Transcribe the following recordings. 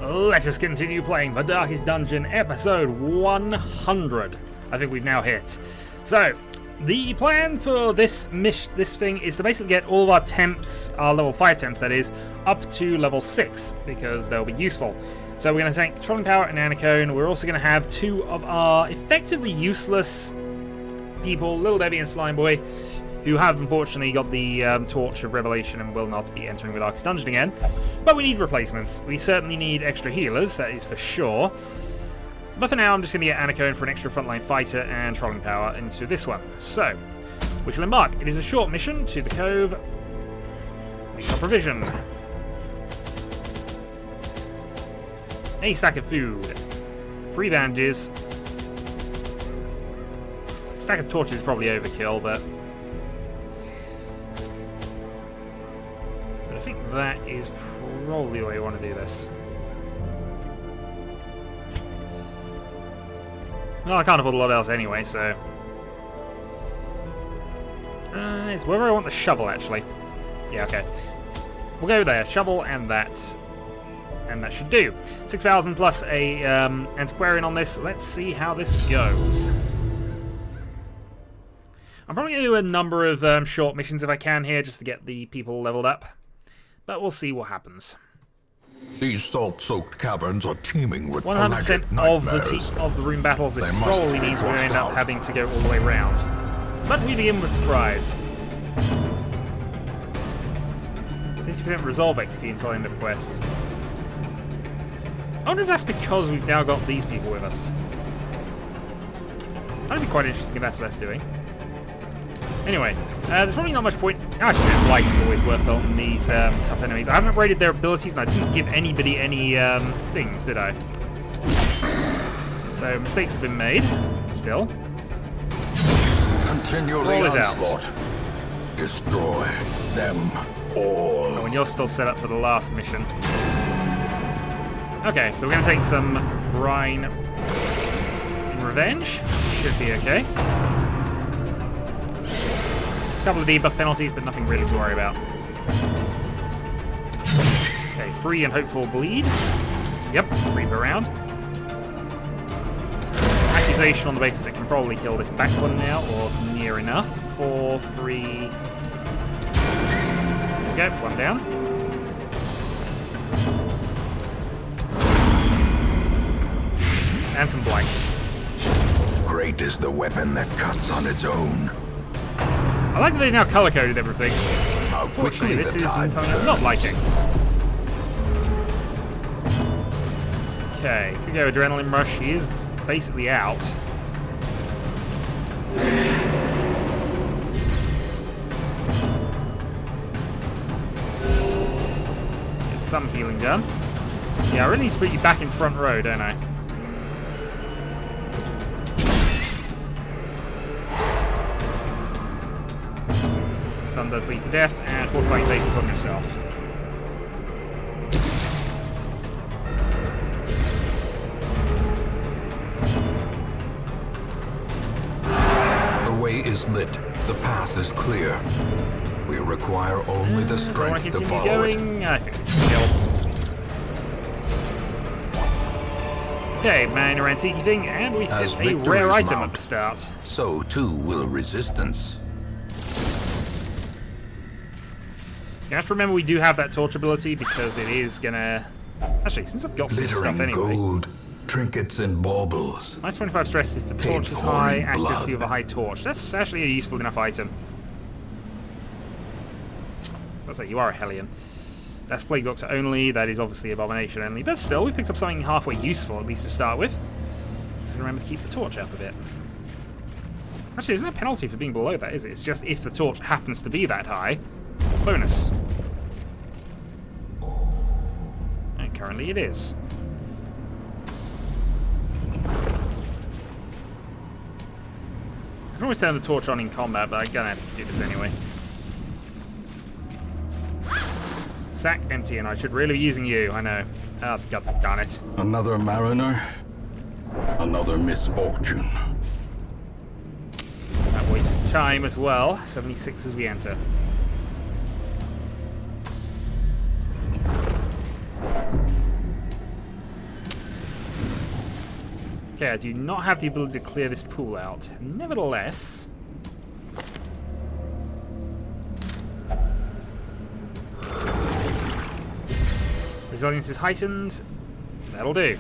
Let us continue playing The Darkest Dungeon, episode 100. I think we've now hit. So, the plan for this thing is to basically get all of our temps, our level 5 temps that is, up to level 6, because they'll be useful. So we're going to take Trolling Power and Anacone. We're also going to have 2 of our effectively useless people, Little Debbie and Slime Boy, who have unfortunately got the Torch of Revelation and will not be entering the Darkest Dungeon again. But we need replacements. We certainly need extra healers, that is for sure. But for now, I'm just going to get Anacone for an extra frontline fighter and Trolling Power into this one. So, we shall embark. It is a short mission to the cove. We shall provision. A stack of food. 3 bandages. Stack of torches is probably overkill, but I think that is probably the way we want to do this. Well, I can't afford a lot else anyway, so it's whether I want the shovel, actually. Yeah, okay. We'll go there. Shovel and that should do. 6,000 plus a antiquarian on this. Let's see how this goes. I'm probably going to do a number of short missions if I can here, just to get the people leveled up. But we'll see what happens. These salt-soaked caverns are teeming with 100% of the room battles, this probably means we're going to end up having to go all the way around. But we begin with a surprise. 50% resolve XP until end of quest. I wonder if that's because we've now got these people with us. That'd be quite interesting if that's what that's doing. Anyway, there's probably not much point. Actually, light is always worth it on these tough enemies. I haven't upgraded their abilities, and I didn't give anybody any things, did I? So mistakes have been made. Still, Continue the onslaught. Destroy them all. Oh, and you're still set up for the last mission. Okay, so we're going to take some brine in revenge. Should be okay. A couple of debuff penalties, but nothing really to worry about. Okay, free and hopeful bleed. Yep, free per round. Accusation on the basis it can probably kill this back one now, or near enough. 4, 3. There we go, 1 down. And some blight. Great is the weapon that cuts on its own. I like that they now color-coded everything. How quickly this the is tide something I'm not liking. Okay, could go Adrenaline Rush. He is basically out. Get some healing done. Yeah, I really need to put you back in front row, don't I? Stun does lead to death, and fortifying bases on yourself. The way is lit. The path is clear. We require only the strength to follow going? I think we should kill. Okay, minor antique thing, and we hit a rare item at the start. So too will resistance. You have to remember we do have that torch ability because it is gonna. Actually, since I've got some stuff anyway. Gold, trinkets and baubles. Minus 25 stress if the torch is high, accuracy of a high torch. That's actually a useful enough item. That's like you are a Hellion. That's Plague Doctor only, that is obviously Abomination only, but still, we picked up something halfway useful, at least to start with. Just remember to keep the torch up a bit. Actually, there's no penalty for being below that, is it? It's just if the torch happens to be that high, bonus. And currently it is. I can always turn the torch on in combat, but I'm gonna have to do this anyway. Sack empty, and I should really be using you, I know. Oh, god darn it. Another mariner, another misfortune. That wastes time as well. 76 as we enter. Okay, I do not have the ability to clear this pool out. Nevertheless... resilience is heightened. That'll do.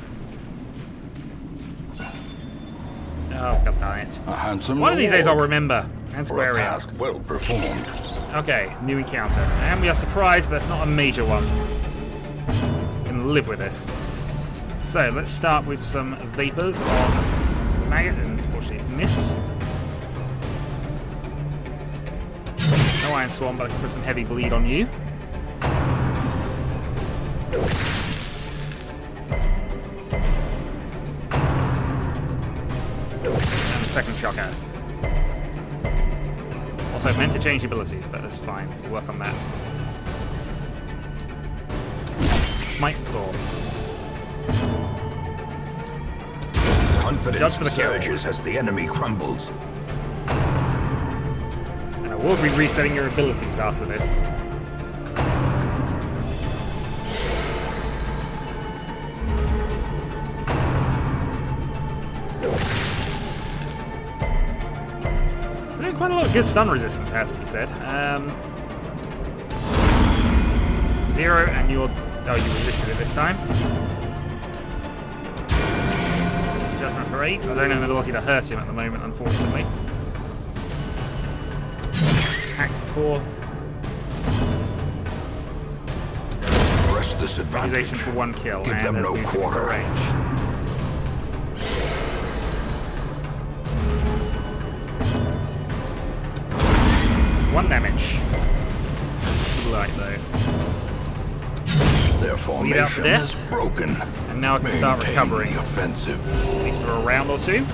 Oh, god damn it. A handsome One of these days I'll reward remember. for a Antiquarian. task well performed. Okay, new encounter. And we are surprised, but it's not a major one. Can live with this. So, let's start with some vapors on Maggot, and unfortunately it's missed. No Iron Swarm, but I can put some heavy bleed on you. Second shocker. Also, I meant to change abilities, but that's fine. We'll work on that. Smite Claw. Confidence surges as the enemy crumbles. And I will be resetting your abilities after this. Quite a lot of good stun resistance, has to be said. 0, and you're... oh, you resisted it this time. Judgment for 8. I don't have an ability to hurt him at the moment, unfortunately. Attack 4. Press disadvantage. Accusation for 1 kill. Give and them no quarter. Range. One damage. Light though. Their formation is broken. And now I can start recovering. The offensive. At least for a round or two.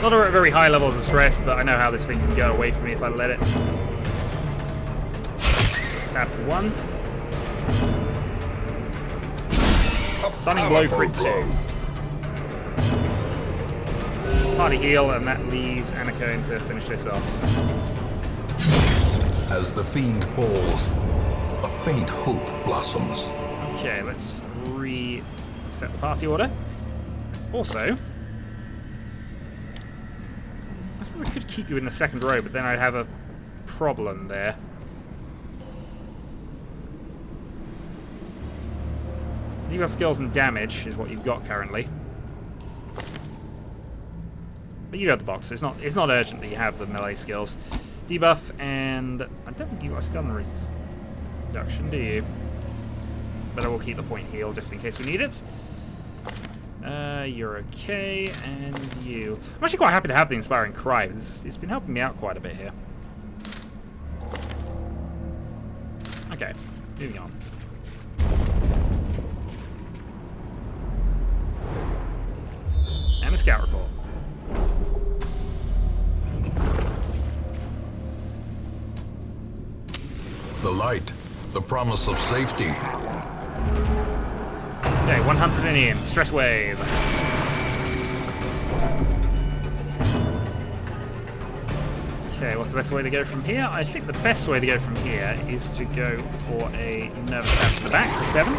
Not at very high levels of stress, but I know how this thing can go away from me if I let it. Stab for 1. Stunning blow for 2. Party heal, and that leaves Aniko to finish this off. As the fiend falls, a faint hope blossoms. Okay, let's reset the party order. Let's also... I suppose I could keep you in the second row, but then I'd have a problem there. Debuff skills and damage is what you've got currently. But you got the box. It's not urgent that you have the melee skills. Debuff, and I don't think you got a stun reduction, do you? But I will keep the point heal just in case we need it. You're okay, and you. I'm actually quite happy to have the Inspiring Cry. It's been helping me out quite a bit here. Okay, moving on. And a scout report. The light, the promise of safety. Okay, 100 and in. Stress wave. Okay, what's the best way to go from here? I think the best way to go from here is to go for a nervous stab to the back for 7.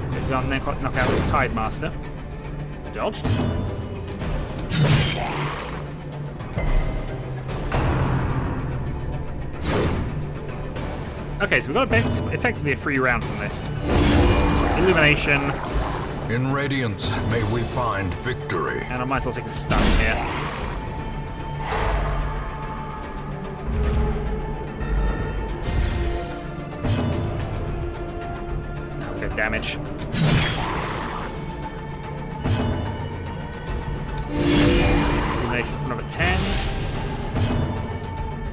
So we can't knock out this Tide Master. Dodged. Okay, so we've got effectively a free round from this. Illumination. In Radiance, may we find victory. And I might as well take a stun here. Okay, damage. Illumination for number 10.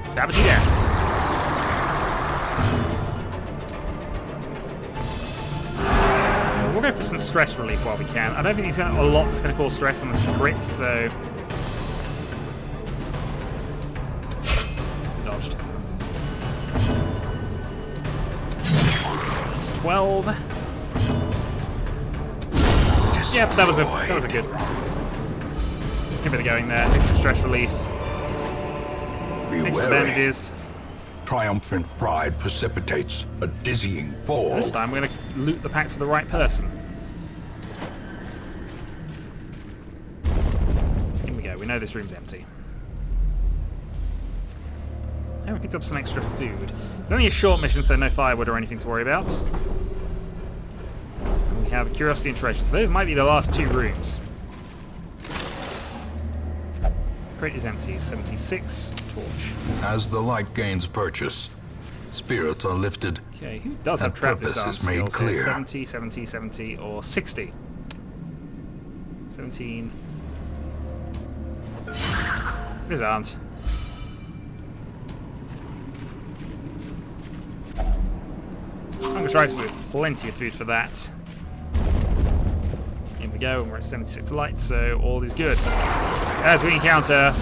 Sabotage down. We'll go for some stress relief while we can. I don't think there's a lot that's going to cause stress unless he crits, so... Dodged. That's 12. Yeah, that was a good... Give it a going there. Extra stress relief. Thanks for the bandages. Triumphant pride precipitates a dizzying fall. This time we're going to loot the packs for the right person. Here we go. We know this room's empty. Oh, we picked up some extra food. It's only a short mission, so no firewood or anything to worry about. And we have curiosity and treasure. So those might be the last 2 rooms. Crate is empty. 76. Torch. As the light gains purchase, spirits are lifted. Okay, who does have trap disarm is made skills? clear. 70, 70, 70, or 60. 17. Disarmed. Hunger strikes with plenty of food for that. Here we go, and we're at 76 light, so all is good. As we encounter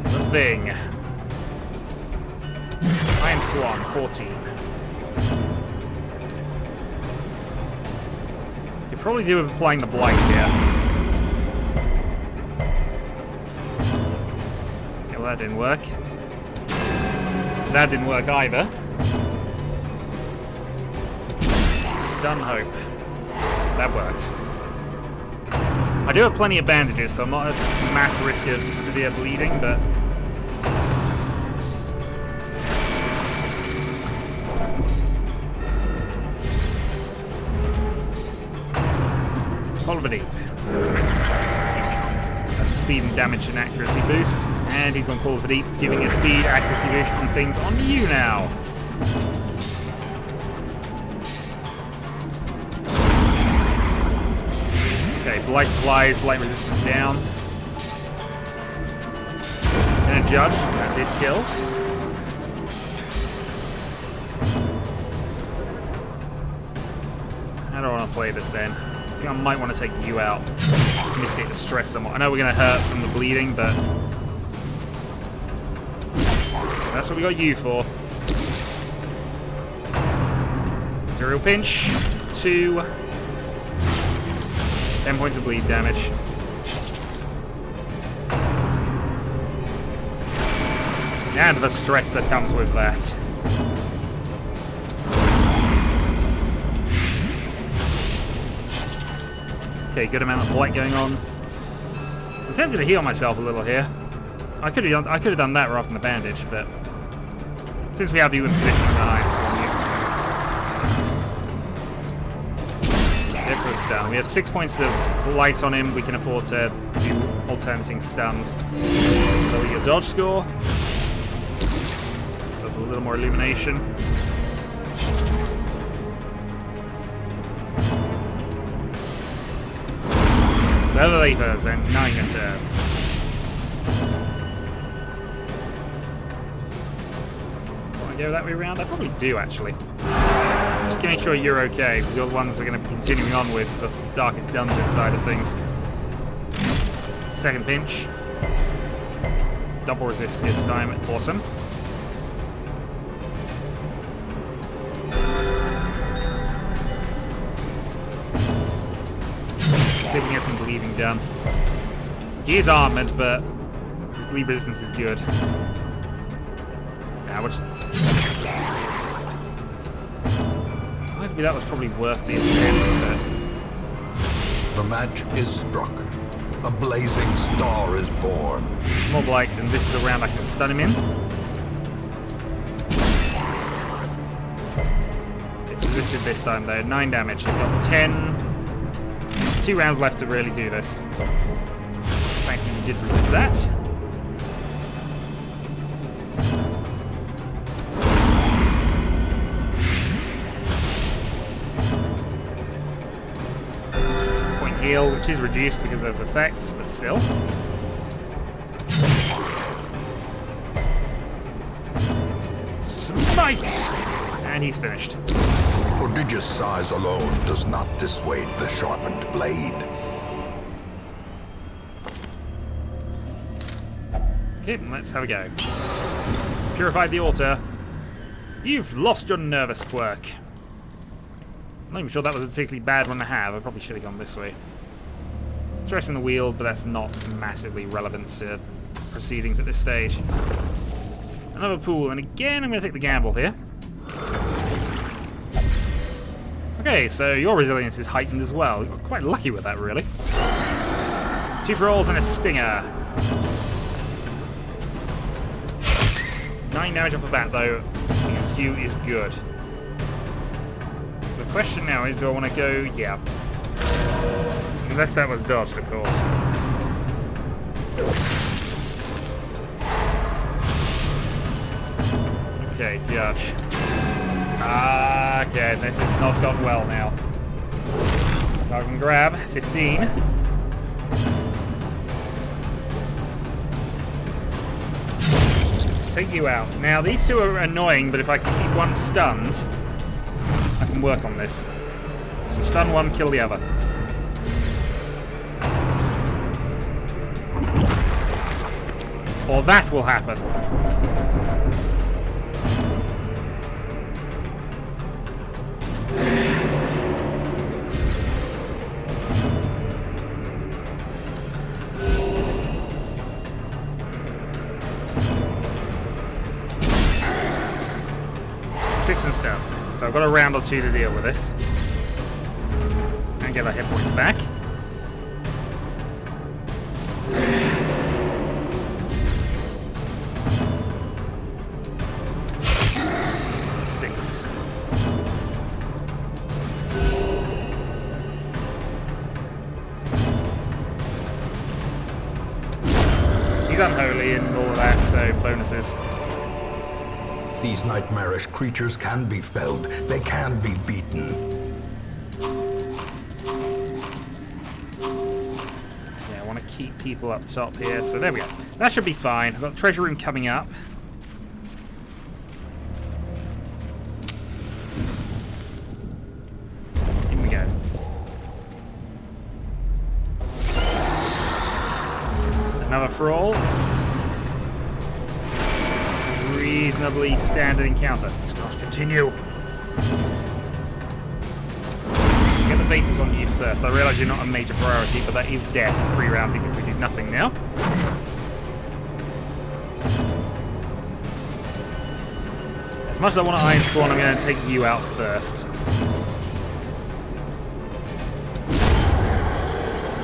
the thing. Iron Swan, 14. Could probably do with applying the blight here. Yeah, well, that didn't work. That didn't work either. Stun Hope. That worked. I do have plenty of bandages, so I'm not at mass risk of severe bleeding, but... Follow Deep. That's a speed and damage and accuracy boost. And he's gone Call of the Deep, giving a speed, accuracy boost, and things on you now. Okay, Blight applies, Blight resistance down. And a Judge, that did kill. How do I want to play this then? I think I might want to take you out. Mitigate the stress somewhat. I know we're going to hurt from the bleeding, but... that's what we got you for. Material pinch. 2. 10 points of bleed damage. And the stress that comes with that. Okay, good amount of blight going on. I'm tempted to heal myself a little here. I could have done that rather than the bandage, but since we have you in position on the Iron Swan, there for a stun. We have 6 points of blight on him. We can afford to do alternating stuns. Lower your dodge score. So there's a little more illumination. Leather Vapors and 9 a turn. Want to go that way around? I probably do, actually. Just to make sure you're okay, because you're the ones we're going to be continuing on with the Darkest Dungeon side of things. Second pinch. Double resist this time. Awesome. See if we can get some bleeding done. He is armored, but bleed resistance is good. Nah, we'll just... maybe that was probably worth the intense, but... The match is struck. A blazing star is born. More blight, and this is a round I can stun him in. It's resisted this time, though. 9 damage. I've got 10... 2 rounds left to really do this. Thankfully, we did resist that. Point heal, which is reduced because of effects, but still. Smite! And he's finished. Prodigious size alone does not dissuade the sharpened blade. Okay, let's have a go. Purify the altar. You've lost your nervous quirk. I'm not even sure that was a particularly bad one to have. I probably should have gone this way. Stress in the wheel, but that's not massively relevant to proceedings at this stage. Another pool, and again I'm going to take the gamble here. Okay, so your resilience is heightened as well. You're quite lucky with that, really. 2 rolls and a stinger. 9 damage off the bat, though, against you is good. The question now is, do I want to go? Yeah. Unless that was dodged, of course. Okay, judge. Okay, this has not gone well now. Dog and grab, 15. Take you out. Now, these two are annoying, but if I can keep one stunned, I can work on this. So stun one, kill the other. Or that will happen. And stuff. So I've got a round or 2 to deal with this. And get our hit points back. Six. He's unholy and all of that, so bonuses. These nightmarish creatures can be felled. They can be beaten. Yeah, I want to keep people up top here. So there we go. That should be fine. I've got treasure room coming up. In we go. Another frawl. Reasonably standard encounter. Let's gosh, continue. Get the vapors on you first. I realise you're not a major priority, but that is death in 3 rounds even if we do nothing now. As much as I want to Iron Swan, I'm going to take you out first. So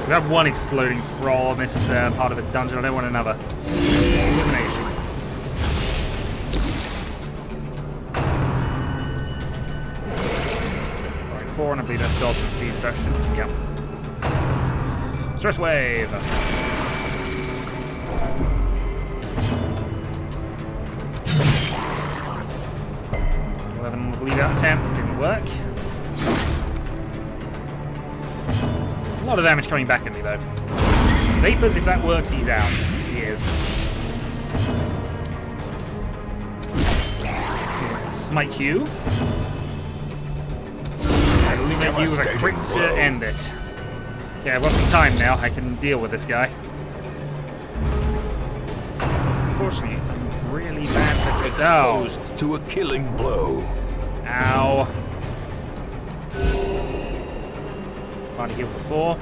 we have one exploding thrall on this part of the dungeon. I don't want another. Elimination. 4, and I believe that's dodge and speed reduction. Yep. Stress wave. 11 on the bleed out attempts, didn't work. A lot of damage coming back at me though. Vapors, if that works, he's out. He is. Smite you. Illuminate you with a crit to end it. Okay, I've got some time now. I can deal with this guy. Unfortunately, I'm really bad at it. Exposed to a killing blow. Ow. Trying to heal for 4.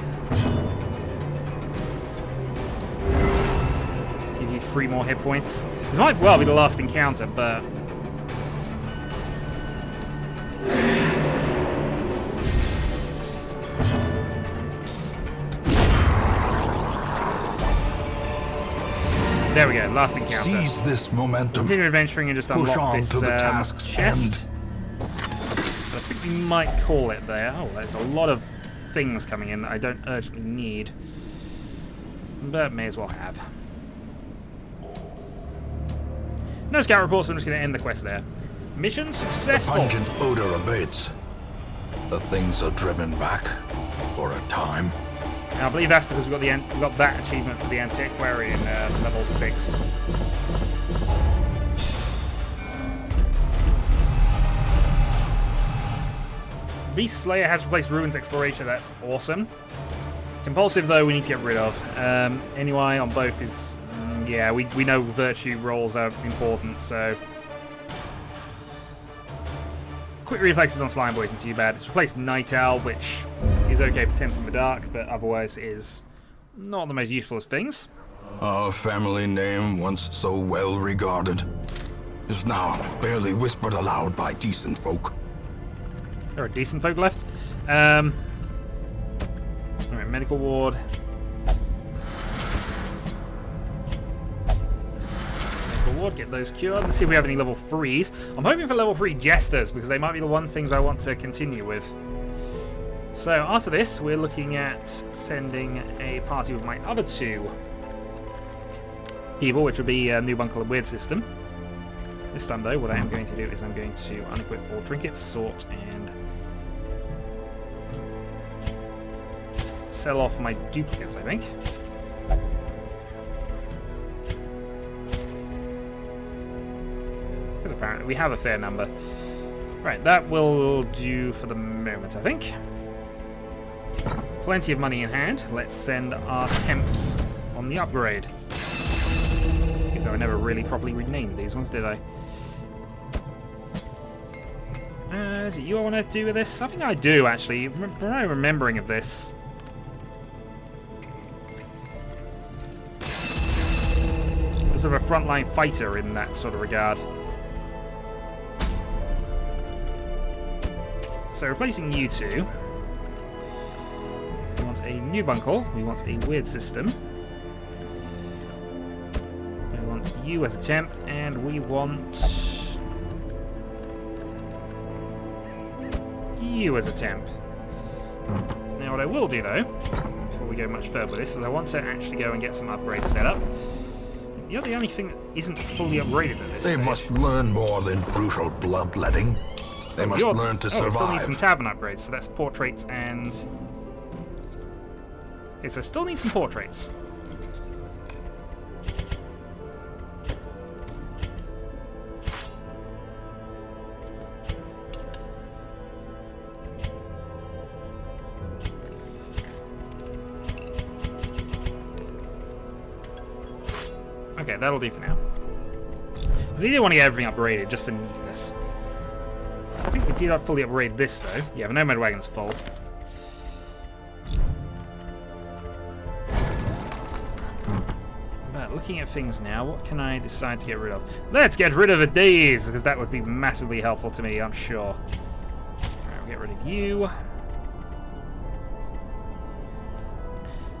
Give you 3 more hit points. This might well be the last encounter, but... There we go, last encounter. Seize this momentum. Continue adventuring and just unlock this chest. But I think we might call it there. Oh, there's a lot of things coming in that I don't urgently need. But may as well have. No scout reports, so I'm just going to end the quest there. Mission successful! The pungent odor abates. The things are driven back for a time. Now, I believe that's because we've got that achievement for the Antiquarian level 6. Beast Slayer has replaced Ruins Exploration. That's awesome. Compulsive, though, we need to get rid of. Anyway, on both is... yeah, we know virtue rolls are important, so... Quick reflexes on Slime Boy isn't too bad. It's replaced Night Owl, which is okay for Temps in the Dark, but otherwise is not the most useful of things. Our family name, once so well regarded, is now barely whispered aloud by decent folk. There are decent folk left. Alright, medical ward. Medical ward, get those cured. Let's see if we have any level 3s. I'm hoping for level 3 jesters, because they might be the one things I want to continue with. So after this, we're looking at sending a party with my other 2 people, which would be Noob Uncle and Weird System. This time though, what I am going to do is I'm going to unequip all trinkets, sort, and sell off my duplicates, I think. Because apparently we have a fair number. Right, that will do for the moment, I think. Plenty of money in hand. Let's send our temps on the upgrade. Even though I never really properly renamed these ones, did I? Is it you I want to do with this? I think I do, actually. My remembering of this. Sort of a frontline fighter in that sort of regard. So replacing you 2. We want a Noob Uncle. We want a Weird System. We want you as a temp, and we want you as a temp. Now what I will do though, before we go much further with this, is I want to actually go and get some upgrades set up. You're the only thing that isn't fully upgraded at this They stage. must learn more than brutal bloodletting. They must learn to survive. I still need some tavern upgrades, so that's portraits and... Okay, so I still need some portraits. Okay, that'll do for now. Because you do want to get everything upgraded, just for neatness. I think we did not fully upgrade this, though. Yeah, the Nomad Wagon's full. But looking at things now, what can I decide to get rid of? Let's get rid of a Daze, because that would be massively helpful to me, I'm sure. Alright, we'll get rid of you.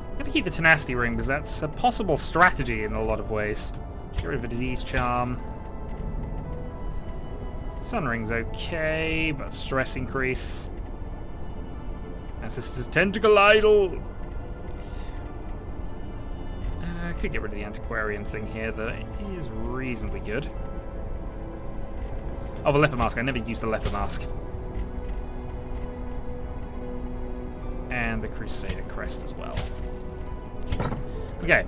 I'm going to keep the Tenacity Ring, because that's a possible strategy in a lot of ways. Get rid of a Disease Charm. Sun Ring's okay, but stress increase. Ancestor's Tentacle Idol. I could get rid of the Antiquarian thing here, that is reasonably good. Oh, the Leper Mask. I never used the Leper Mask. And the Crusader Crest as well. Okay,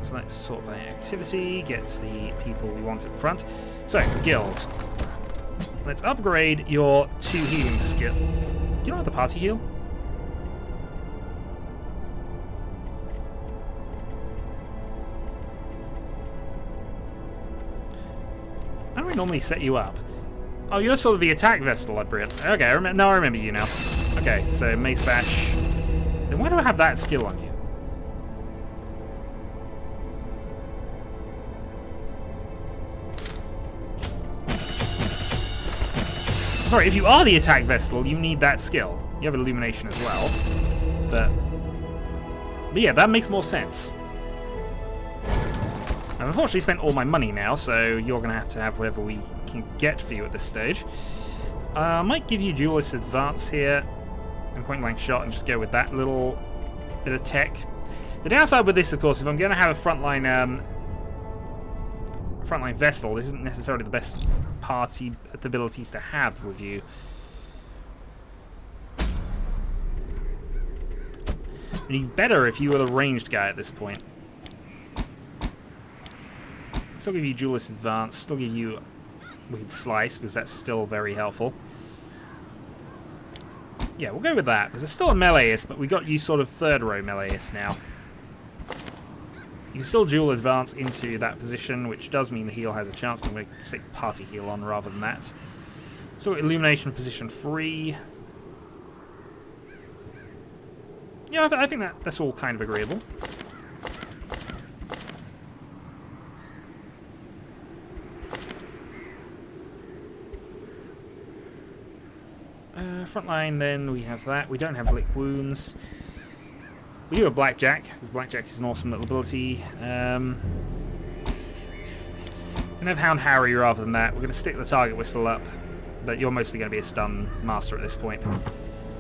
so let's sort by activity, gets the people we want at the front. So, Guild. Let's upgrade your 2 healing skill. Do you know how the party heal? How do we normally set you up? Oh, you're sort of the attack Vestal, Adrian. Okay, I remember you now. Okay, so Mace Bash. Then why do I have that skill on you? Sorry, if you are the attack Vestal, you need that skill. You have Illumination as well. But yeah, that makes more sense. I've unfortunately spent all my money now, so you're going to have whatever we can get for you at this stage. I might give you Duelist Advance here and point blank shot and just go with that little bit of tech. The downside with this, of course, if I'm going to have a frontline Vestal, this isn't necessarily the best party abilities to have with you. It'd be better if you were the ranged guy at this point. Still give you Duelist Advance, still give you Wicked Slice, because that's still very helpful. Yeah, we'll go with that, because it's still a meleeist, but we got you sort of third row meleeist now. You can still dual advance into that position, which does mean the heal has a chance, but I'm going to stick party heal on rather than that. So Illumination position 3. Yeah, I think that's all kind of agreeable. front line, then we have that. We don't have Lick Wounds. We do have Blackjack, because Blackjack is an awesome little ability. And have Hound Harry rather than that. We're going to stick the target whistle up, but you're mostly going to be a stun master at this point.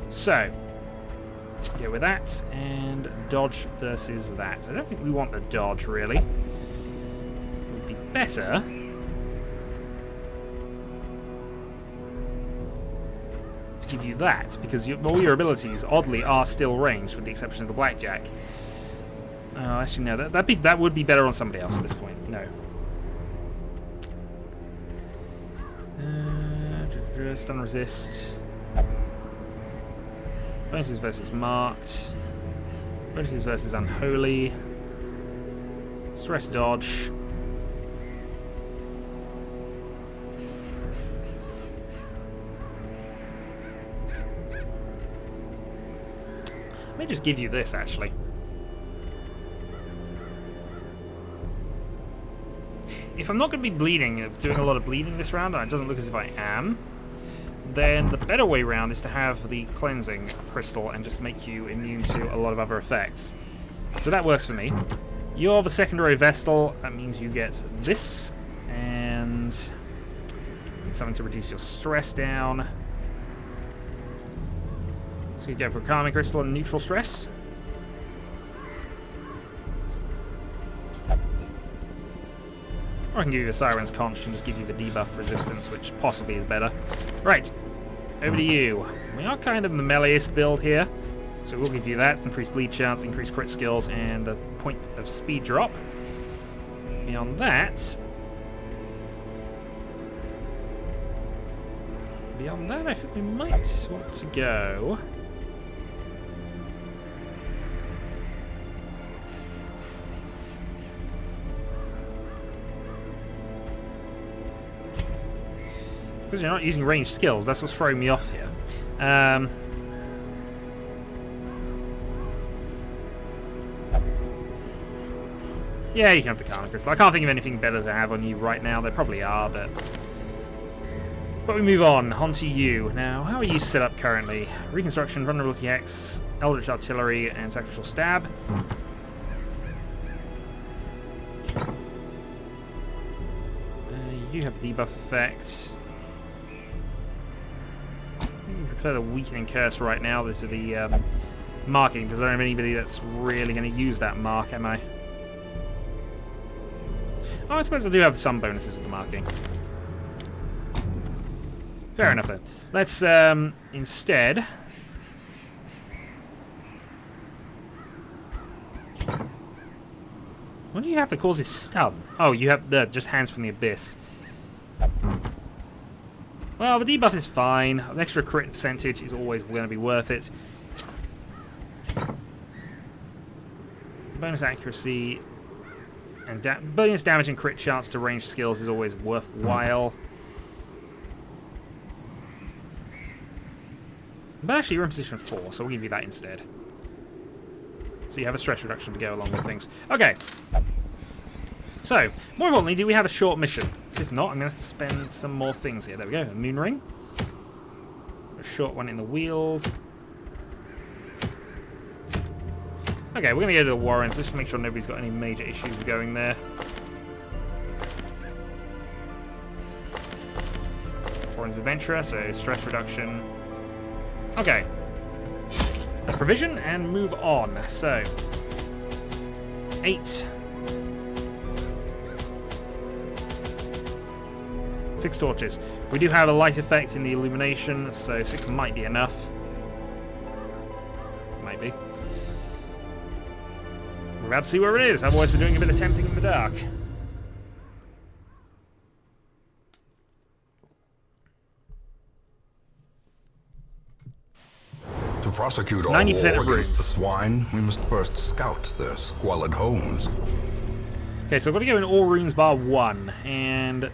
So, go with that, and dodge versus that. I don't think we want the dodge, really. It would be better to give you that, because all your abilities, oddly, are still ranged, with the exception of the Blackjack. Oh, actually, no, that would be better on somebody else at this point. No. Stun resist. Bonuses versus marked. Bonuses versus unholy. Stress dodge. Let me just give you this, actually. If I'm not going to be bleeding, doing a lot of bleeding this round, and it doesn't look as if I am, then the better way round is to have the cleansing crystal and just make you immune to a lot of other effects. So that works for me. You're the secondary Vestal. That means you get this and something to reduce your stress down. So you go for calming crystal and neutral stress. Or I can give you a Siren's Conch and just give you the debuff resistance, which possibly is better. Right, over to you. We are kind of the meleeest build here, so we'll give you that. Increased bleed chance, increased crit skills, and a point of speed drop. Beyond that, I think we might want to go... Because you're not using ranged skills, that's what's throwing me off here. Yeah, you can have the Karma Crystal. I can't think of anything better to have on you right now. There probably are, but we move on to you. Now, how are you set up currently? Reconstruction, Vulnerability X, Eldritch Artillery, and Sacrificial Stab. You do have the debuff effect. I prefer the Weakening Curse right now. This is the marking, because I don't have anybody that's really going to use that mark, am I? Oh, I suppose I do have some bonuses with the marking. Fair enough then. Let's instead... What do you have that causes stun? Oh, you have just Hands from the Abyss. Well, the debuff is fine. An extra crit percentage is always going to be worth it. Bonus accuracy and bonus damage and crit chance to ranged skills is always worthwhile. But actually, you're in position 4, so we'll give you that instead. So you have a stress reduction to go along with things. Okay. So, more importantly, do we have a short mission? If not, I'm going to have to spend some more things here. There we go, a moon ring. A short one in the wheels. Okay, we're going to go to the Warrens just to make sure nobody's got any major issues going there. Warrens Adventurer, so stress reduction. Okay. A provision and move on. So, 8. 6 torches. We do have a light effect in the illumination, so 6 might be enough. Maybe. We're about to see where it is, otherwise we're doing a bit of tempting in the dark. To prosecute our war against the swine, we must first scout their squalid homes. Okay, so I've got to go in all rooms bar 1, and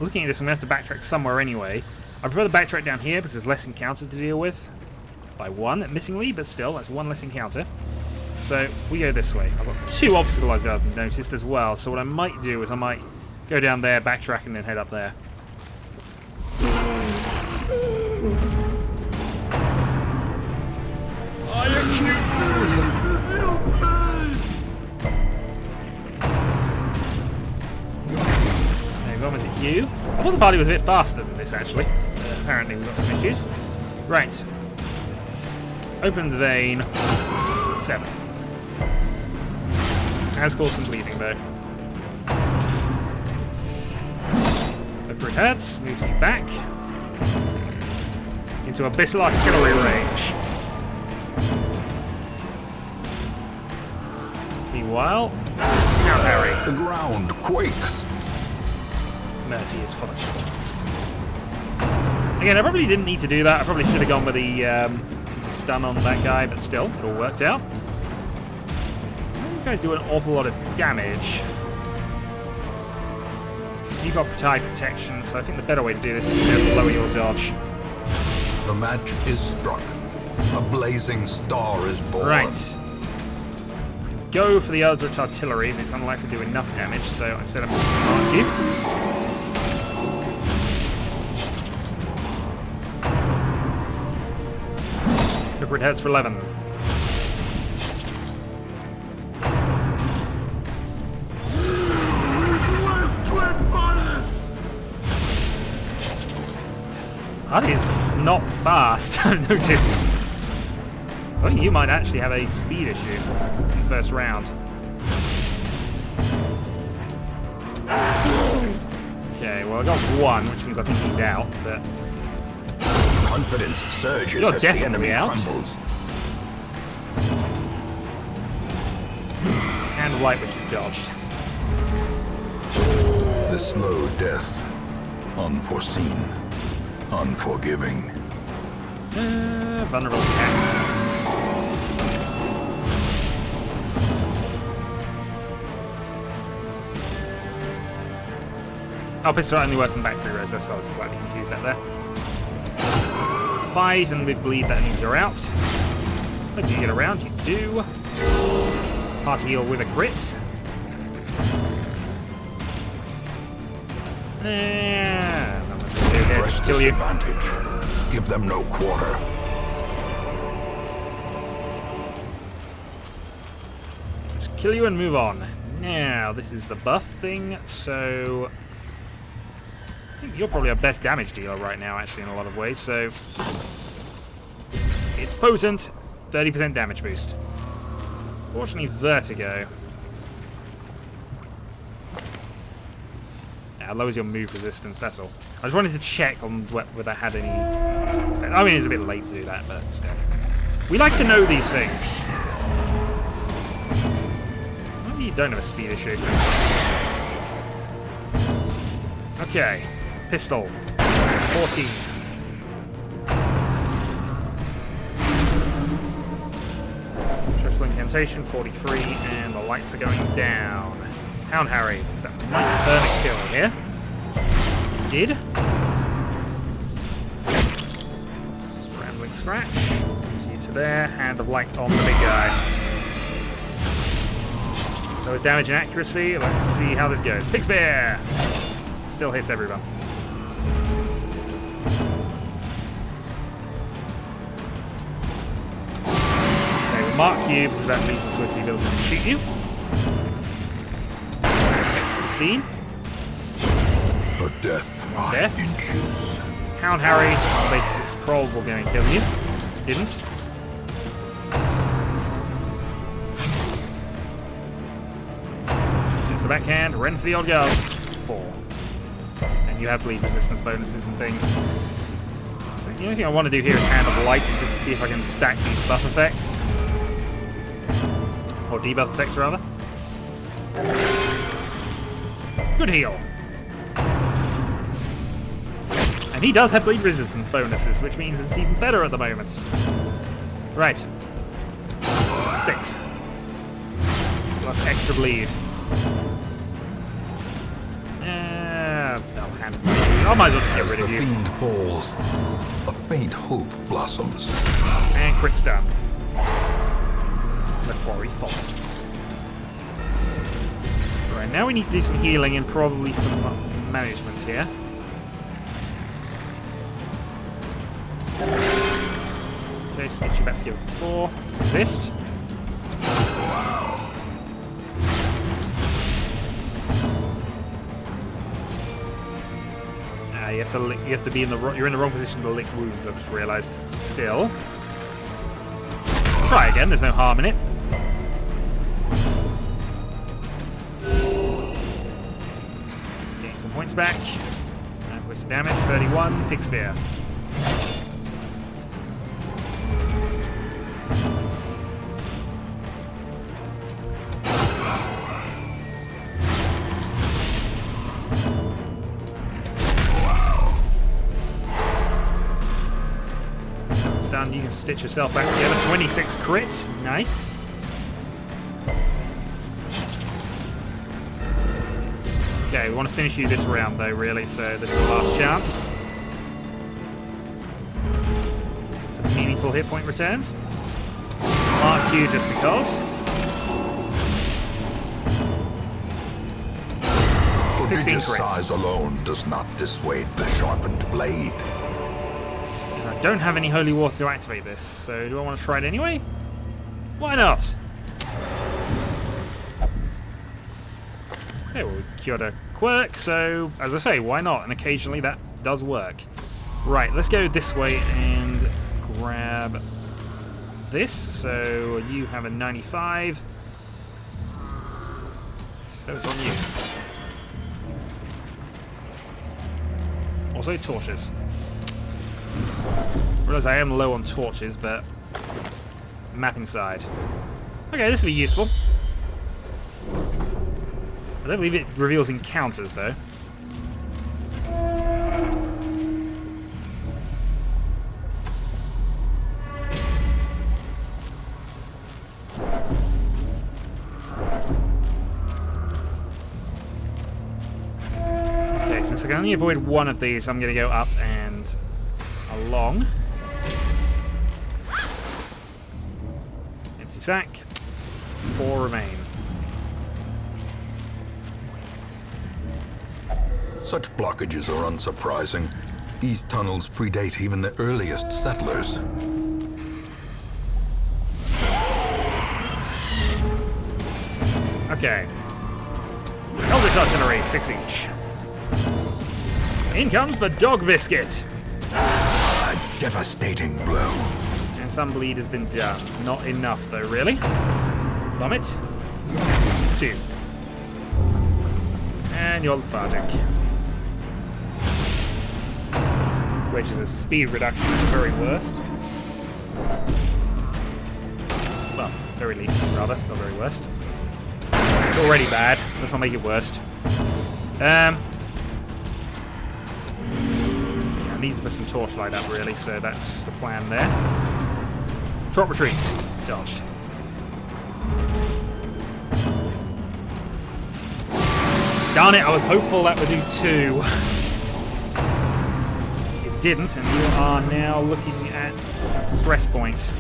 looking at this, I'm going to have to backtrack somewhere anyway. I prefer to backtrack down here because there's less encounters to deal with. By 1, missingly, but still, that's 1 less encounter. So, we go this way. I've got 2 obstacles I've noticed as well, so what I might do is I might go down there, backtrack, and then head up there. you. I thought the party was a bit faster than this, actually. Apparently we've got some issues. Right. Open the vein. 7. Has caused some bleeding, though. Over it hurts. Moves you back. Into abyssal artillery range. Meanwhile, now Harry. The ground quakes. Mercy is full of spots. Again, I probably didn't need to do that. I probably should have gone with the stun on that guy, but still, it all worked out. These guys do an awful lot of damage. You've got tie protection, so I think the better way to do this is just lower your dodge. The match is struck. A blazing star is born. Right. Go for the Eldritch Artillery, but it's unlikely to do enough damage, so instead I'm going to mark you. It hurts for 11. That is not fast, I've noticed. So I think you might actually have a speed issue in the first round. Okay, well I got 1, which means I think he's out, but... Confidence surges You're as the enemy out. crumbles. Hand of light, which is dodged. The slow death. Unforeseen. Unforgiving. Vulnerable attacks. Oh, pistol only worse than back 3 rows. That's why I was slightly confused out there. 5, and with bleed, that means you're out. How do you get around? You do. Party heal with a crit. And I'm going to do here to kill you. Advantage. Give them no quarter. Just kill you and move on. Now, this is the buff thing, so... I think you're probably our best damage dealer right now, actually, in a lot of ways, so... It's potent, 30% damage boost. Fortunately, vertigo. Now, lowers your move resistance, that's all. I just wanted to check on whether that had any... I mean, it's a bit late to do that, but still. We like to know these things. Maybe you don't have a speed issue. Okay. Pistol. 14. Trustful Incantation, 43, and the lights are going down. Hound Harry, so that might burn a kill here. Did. Scrambling Scratch. You to there. Hand of Light on the big guy. Lowers damage and accuracy. Let's see how this goes. Pig's Bear! Still hits everyone. Okay, we'll mark you because that means the swiftly ability to shoot you. 16. Her death by inches. Hound Harry, on the basis it's probable going to kill you. Didn't. There's the backhand, run for the old guards. 4. And you have bleed resistance bonuses and things. So the only thing I want to do here is Hand of Light and just see if I can stack these buff effects. Or debuff effects, rather. Good heal. And he does have bleed resistance bonuses, which means it's even better at the moment. Right. 6. Plus extra bleed. I might as well just get rid of you. The fiend falls, a faint hope blossoms. And crit stun. The quarry falters. Right, now we need to do some healing and probably some management here. Okay, so get you back together for 4. Resist. you have to be in you're in the wrong position to lick wounds. I just realised. Still, try again. There's no harm in it. Getting some points back. And with damage, 31. Pig spear. You can stitch yourself back together. 26 crit. Nice. Okay, we want to finish you this round though, really, so this is the last chance. Some meaningful hit point returns. Mark you just because. 16 crit. Size alone does not dissuade the sharpened blade. I don't have any holy water to activate this, so do I want to try it anyway? Why not? Okay, well, we cured a quirk, so as I say, why not? And occasionally that does work. Right, let's go this way and grab this. So you have a 95. So it's on you. Also torches. Realize I am low on torches, but map inside. Okay, this will be useful. I don't believe it reveals encounters, though. Okay, since I can only avoid one of these, I'm going to go up and along. Empty sack. 4 remain. Such blockages are unsurprising. These tunnels predate even the earliest settlers. Okay. Eldritch Artillery, 6 each. In comes the dog biscuit. A devastating blow. And some bleed has been done. Not enough, though, really. Vomit. 2. And you're lethargic. Which is a speed reduction at the very worst. Well, very least, rather. Not very worst. It's already bad. Let's not make it worse. I need to put some torchlight up, really, so that's the plan there. Drop retreat. Dodged. Darn it, I was hopeful that would do 2. It didn't, and you are now looking at stress point.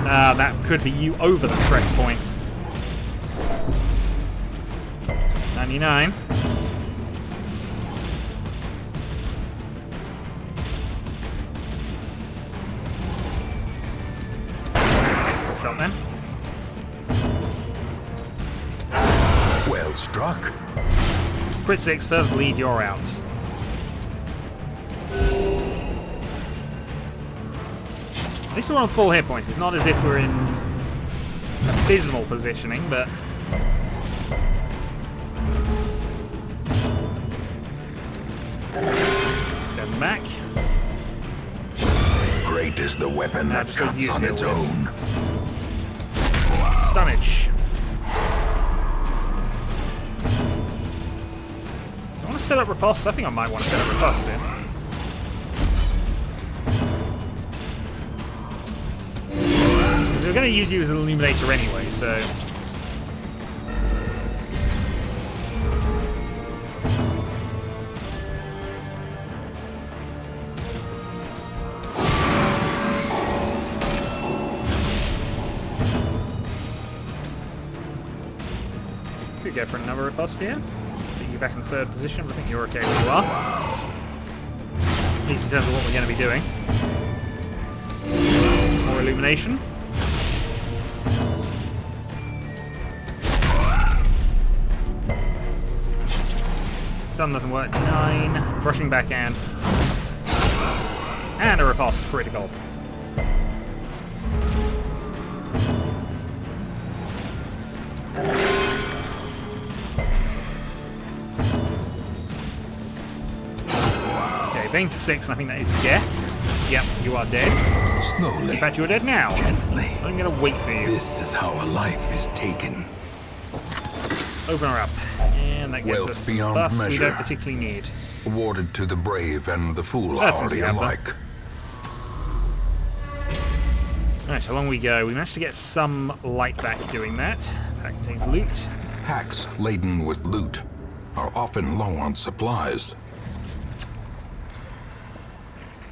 That could be you over the stress point. 99. Pistol shot then. Well struck. Crit 6, further bleed, you're out. At least we're on full hit points. It's not as if we're in abysmal positioning, but... Send back. Great is the weapon that cuts on its own. Stunnage. I want to set up riposte. I think I might want to set up riposte soon. Because we're going to use you as an illuminator anyway, so... Could go for another riposte here. Put you back in 3rd position, but I think you're okay where you are. At least in terms of what we're going to be doing. More illumination. Stun doesn't work. 9. Rushing backhand. And a riposte critical. Okay, Bane for 6, and I think that is death. Yep, you are dead. Slowly. In fact, you're dead now. Gently. I'm gonna wait for you. This is how a life is taken. Open her up. And that gets Wealth us beyond bus we measure. don't particularly need. Awarded to the brave and the That's foolhardy easy, Amber. alike. Alright, along we go. We managed to get some light back doing that. That contains loot. Hacks laden with loot are often low on supplies.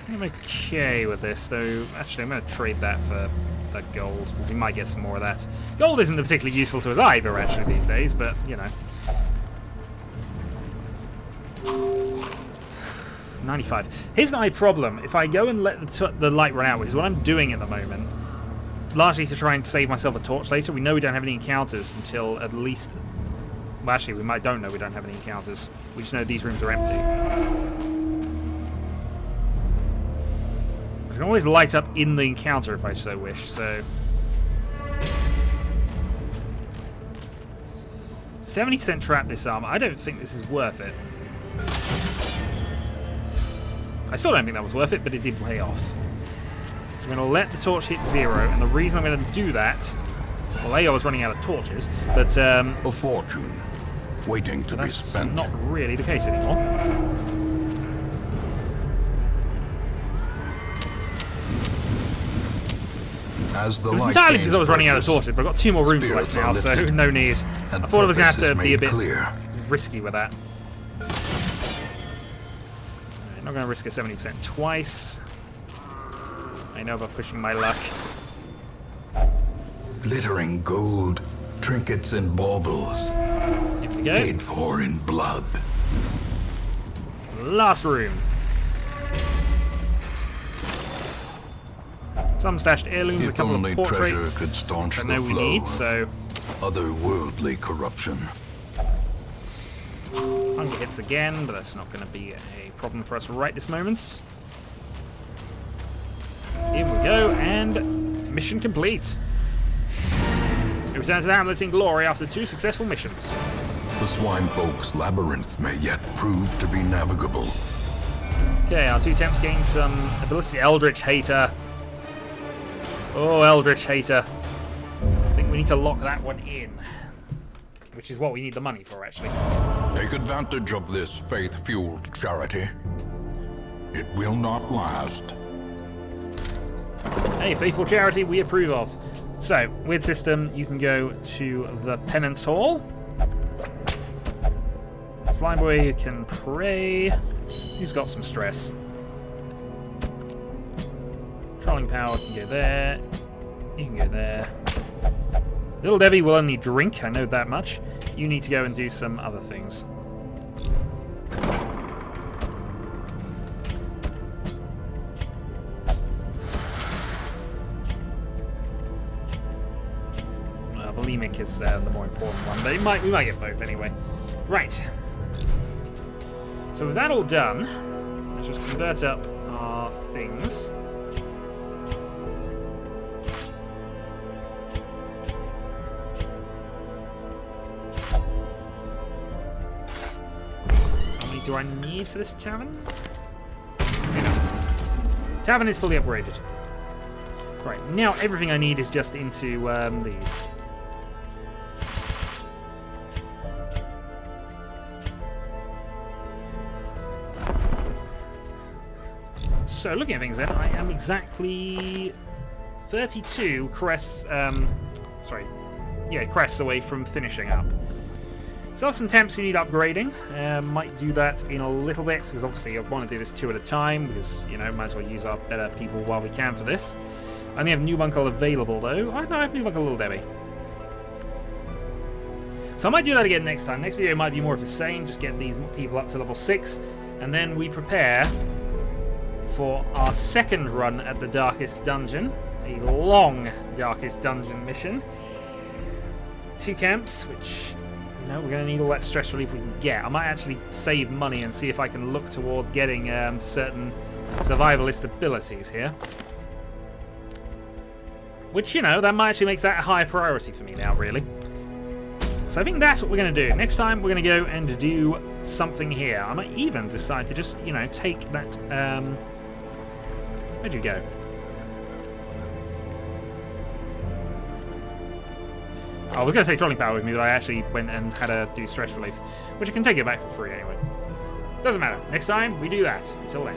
I'm okay with this, though. Actually, I'm going to trade that for the gold, because we might get some more of that. Gold isn't particularly useful to us either, actually, these days, but, you know. 95. Here's my problem. If I go and let the light run out, which is what I'm doing at the moment, largely to try and save myself a torch later, we know we don't have any encounters until at least... Well, actually, don't know we don't have any encounters. We just know these rooms are empty. I can always light up in the encounter if I so wish, so... 70% trap this armor. I don't think this is worth it. I still don't think that was worth it, but it did pay off. So I'm going to let the torch hit 0, and the reason I'm going to do that... Well, I was running out of torches, but... A fortune waiting to be that's spent. not really the case anymore. As the It was light entirely gains because I was running out of purchase, torches, but I've got 2 more rooms spirits left now, are so lifted, no need. and I thought I was going to purpose have to is be a made bit clear. risky with that. I'm not going to risk a 70% twice. I know about pushing my luck. Glittering gold, trinkets and baubles, Here we go. paid for in blood. Last room. Some stashed heirlooms, a If couple only of treasure portraits. could staunch I the know we flow need, of so otherworldly corruption. hunger hits again, but that's not going to be a problem for us right this moment. Here we go, and mission complete. It returns to the hamlet in glory after 2 successful missions. The swine folk's labyrinth may yet prove to be navigable. Okay, our 2 temps gain some ability. Eldritch Hater. Oh, Eldritch Hater. I think we need to lock that one in. Which is what we need the money for, actually. Take advantage of this faith-fueled charity. It will not last. Hey, faithful charity we approve of. So, with system, you can go to the Penance Hall. Slime Boy can pray. Who's got some stress? Trolling Power can go there. You can go there. Little Debbie will only drink, I know that much. You need to go and do some other things. Bulimic is the more important one, but we might get both anyway. Right. So with that all done, let's just convert up our things. How many do I need for this tavern? Tavern is fully upgraded. Right, now everything I need is just into these. So, looking at things then, I am exactly 32 crests, crests away from finishing up. So I have some temps who need upgrading. Might do that in a little bit, because obviously I want to do this 2 at a time, because, you know, might as well use our better people while we can for this. I only have New Bunkle available, though. I have New Bunkle Little Debbie. So I might do that again next time. Next video might be more of the same, just get these people up to level 6, and then we prepare for our second run at the Darkest Dungeon. A long Darkest Dungeon mission. 2 camps, which No, we're going to need all that stress relief we can get. I might actually save money and see if I can look towards getting certain survivalist abilities here. Which, you know, that might actually make that a higher priority for me now, really. So I think that's what we're going to do. Next time, we're going to go and do something here. I might even decide to just, you know, take that... where'd you go? I was going to take trolling power with me, but I actually went and had to do stress relief, which I can take it back for free anyway. Doesn't matter. Next time, we do that. Until then.